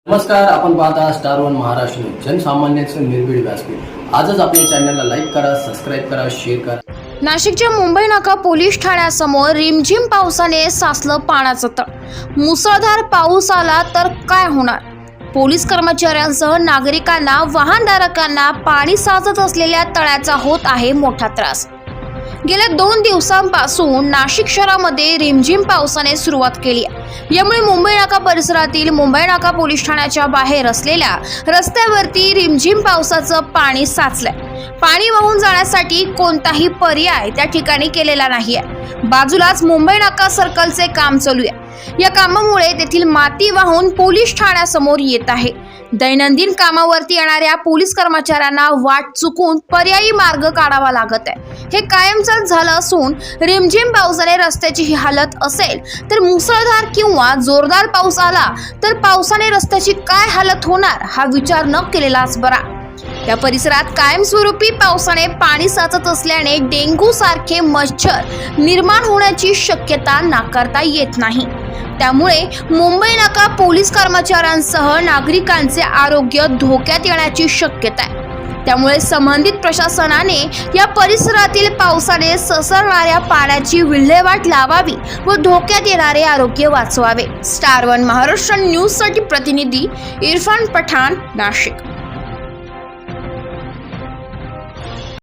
नमस्कार, आपण पाहता स्टार वन महाराष्ट्र न्यूज, जनसामान्यांचे निर्भीड व्यासपीठ। आजच आपल्या चॅनलला लाईक करा, सबस्क्राईब करा, शेअर करा। नाशिकच्या मुंबई नाका पोलीस ठाण्यासमोर रिमझिम पावसाने साचलं पाण्याचं तळ। मुसळधार पाऊस आला तर काय होणार? पोलीस कर्मचाऱ्यांसह नागरिकांना, वाहनधारकांना पाणी साचत असलेल्या तळ्याचा होत आहे मोठा त्रास। गेल्या 2 दिवसांपासून नाशिक शहरामध्ये रिमझिम पावसाने सुरुवात केली आहे। यामुळे मुंबई नाका परिसरातील मुंबई नाका पोलीस ठाण्याच्या बाहेर असलेल्या रस्त्यावरती रिमझिम पावसाचं पाणी साचलंय। पाणी वाहून जाण्यासाठी कोणताही पर्याय त्या ठिकाणी केलेला नाहीये। बाजूलाच मुंबई नाका सर्कलचे काम चालू आहे। या कामामुळे तेथील माती वाहून पोलीस ठाण्यासमोर येत आहे। दैनंदिन कामावरती येणाऱ्या पोलीस कर्मचाऱ्यांना वाट चुकून पर्यायी मार्ग काढावा लागत आहे। हे कायमच झालं असून रिमझिम पावसाने रस्त्याची ही हालत असेल तर मुसळधार किंवा जोरदार पाऊस आला तर पावसाने रस्त्याची काय हालत होणार हा विचार न केलेलाच बरा। या परिसरात कायमस्वरूपी पावसाने पाणी साचत असल्याने डेंग्यू सारखे मच्छर निर्माण होण्याची शक्यता नाकारता येत नाही। त्यामुळे मुंबई नाका पोलीस कर्मचाऱ्यांसह नागरिकांचे आरोग्य धोक्यात येण्याची शक्यता आहे। त्यामुळे संबंधित प्रशासनाने या परिसरातील पावसाने ससरणाऱ्या पाण्याची विल्हेवाट लावावी व धोक्यात येणारे आरोग्य वाचवावे। स्टार वन महाराष्ट्र न्यूज साठी प्रतिनिधी इरफान पठाण, नाशिक।